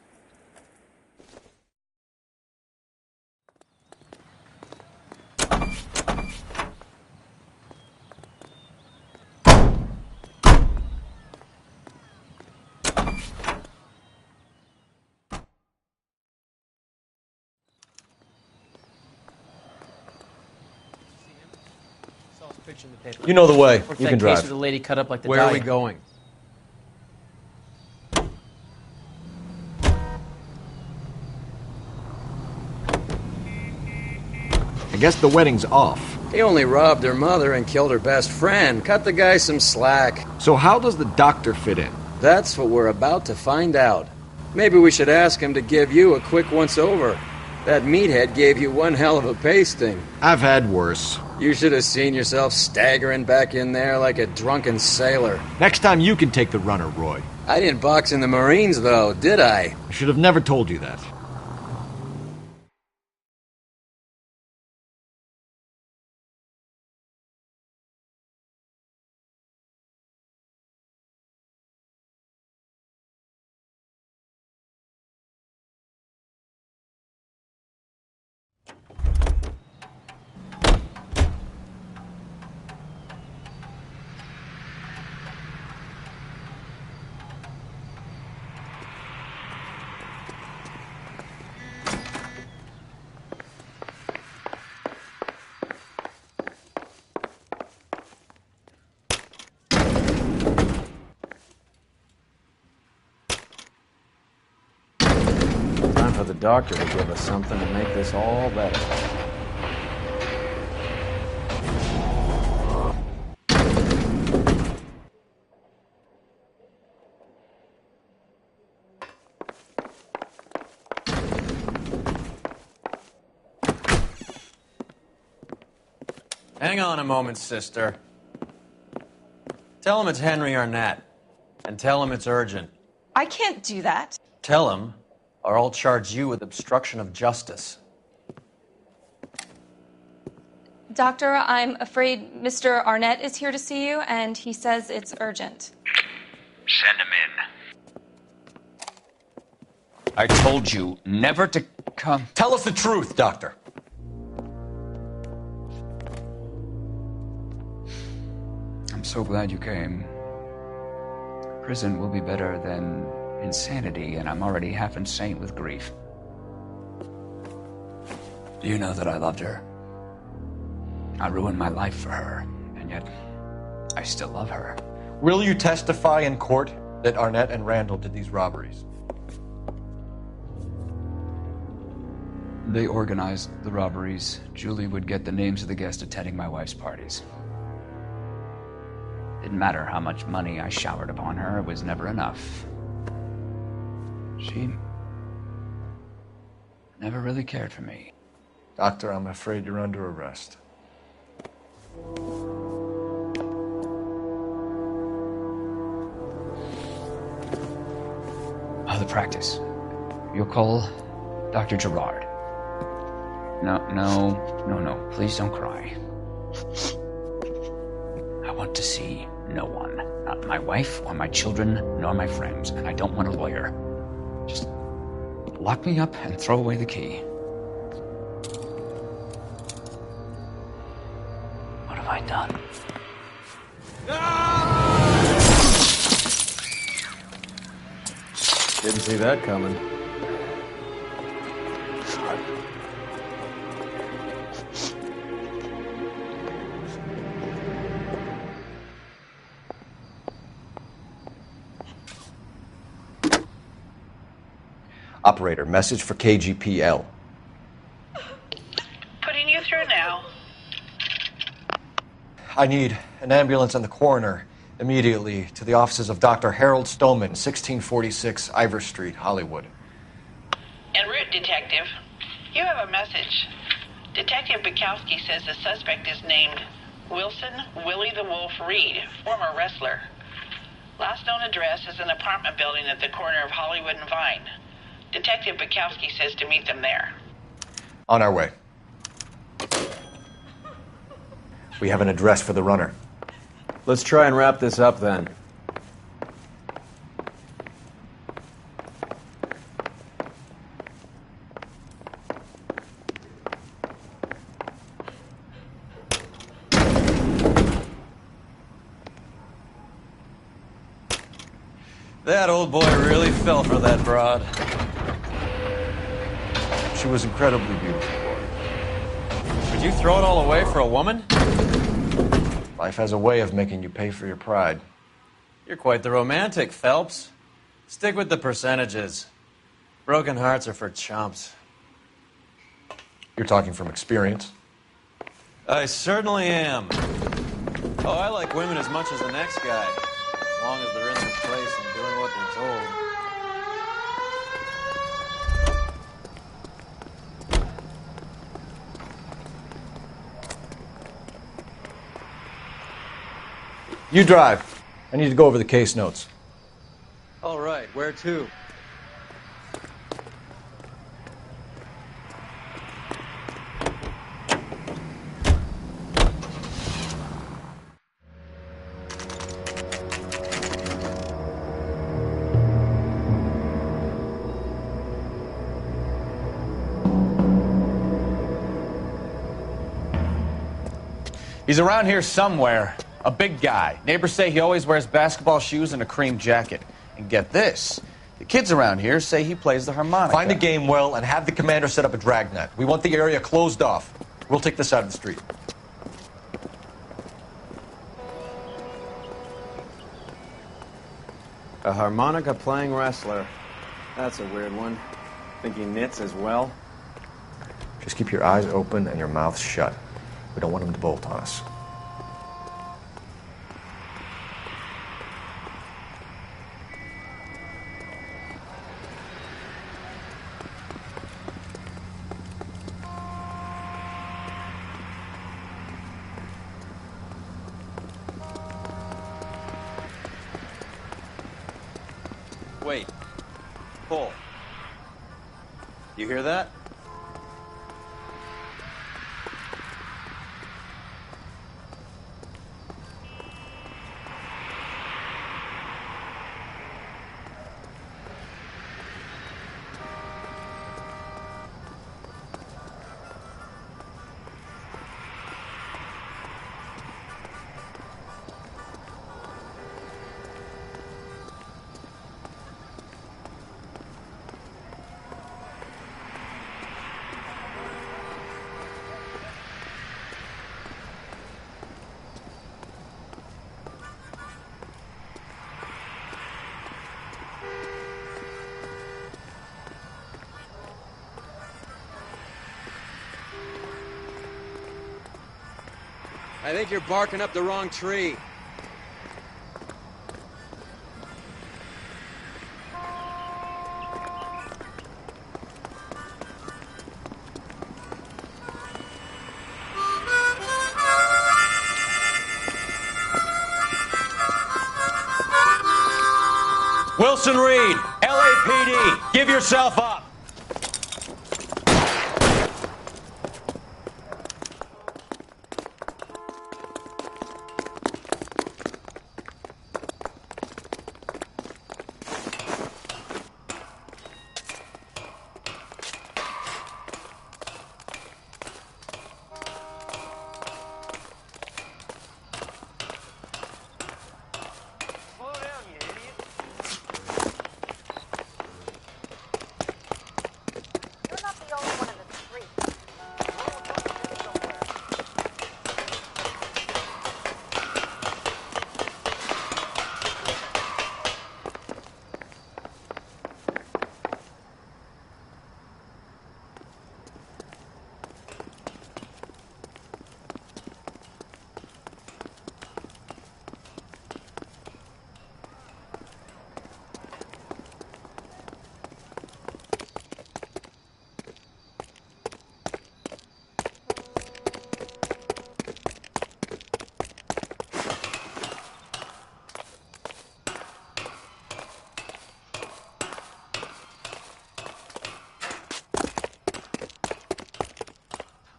You know the way. What's You that can case drive. with the lady cut up like the Where are dye? we going? I guess the wedding's off. He only robbed her mother and killed her best friend. Cut the guy some slack. So how does the doctor fit in? That's what we're about to find out. Maybe we should ask him to give you a quick once-over. That meathead gave you one hell of a pasting. I've had worse. You should have seen yourself staggering back in there like a drunken sailor. Next time you can take the runner, Roy. I didn't box in the Marines, though, did I? I should have never told you that. Time for the doctor to give us something to make this all better. Hang on a moment, sister. Tell him it's Henry Arnett. And tell him it's urgent. I can't do that. Tell him, or I'll charge you with obstruction of justice. Doctor, I'm afraid Mr. Arnett is here to see you, and he says it's urgent. Send him in. I told you never to come. Tell us the truth, Doctor. I'm so glad you came. Prison will be better than insanity, and I'm already half insane with grief. Do you know that I loved her? I ruined my life for her, and yet I still love her. Will you testify in court that Arnett and Randall did these robberies? They organized the robberies. Julie would get the names of the guests attending my wife's parties. Didn't matter how much money I showered upon her, it was never enough. She never really cared for me. Doctor, I'm afraid you're under arrest. The practice. You'll call Dr. Gerard. No. Please don't cry. I want to see no one. Not my wife or my children, nor my friends. And I don't want a lawyer. Just lock me up and throw away the key. What have I done? Didn't see that coming. Operator, message for KGPL. Putting you through now. I need an ambulance and the coroner immediately to the offices of Dr. Harold Stoneman, 1646 Ivor Street, Hollywood. En route, Detective. You have a message. Detective Bukowski says the suspect is named Wilson Willie the Wolf Reed, former wrestler. Last known address is an apartment building at the corner of Hollywood and Vine. Detective Bukowski says to meet them there. On our way. We have an address for the runner. Let's try and wrap this up then. That old boy really fell for that broad. She was incredibly beautiful, Roy. Would you throw it all away for a woman? Life has a way of making you pay for your pride. You're quite the romantic, Phelps. Stick with the percentages. Broken hearts are for chumps. You're talking from experience. I certainly am. Oh, I like women as much as the next guy, as long as they're in their place and doing what they're told. You drive. I need to go over the case notes. All right, where to? He's around here somewhere. A big guy. Neighbors say he always wears basketball shoes and a cream jacket. And get this, the kids around here say he plays the harmonica. Find the game well and have the commander set up a dragnet. We want the area closed off. We'll take this side of the street. A harmonica playing wrestler. That's a weird one. Think he knits as well? Just keep your eyes open and your mouth shut. We don't want him to bolt on us. Wait. Pull. You hear that? I think you're barking up the wrong tree. Wilson Reed, LAPD, give yourself up.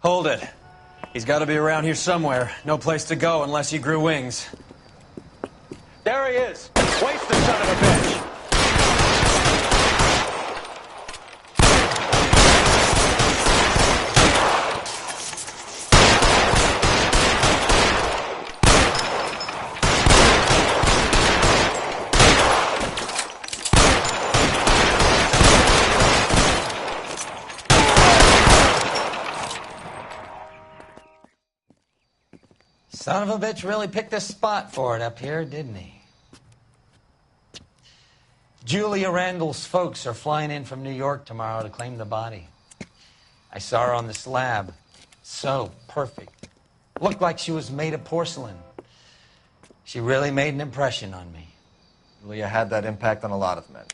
Hold it. He's got to be around here somewhere. No place to go unless he grew wings. There he is. Waste the son of a bitch. Son of a bitch really picked a spot for it up here, didn't he? Julia Randall's folks are flying in from New York tomorrow to claim the body. I saw her on the slab. So perfect. Looked like she was made of porcelain. She really made an impression on me. Julia had that impact on a lot of men.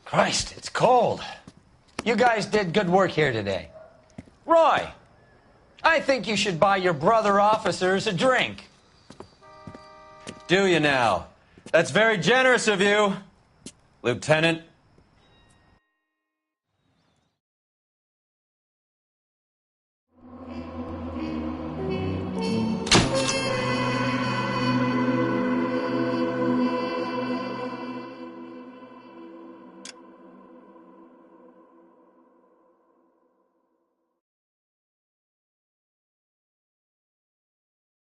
Christ, it's cold. You guys did good work here today. Roy, I think you should buy your brother officers a drink. Do you now? That's very generous of you, Lieutenant.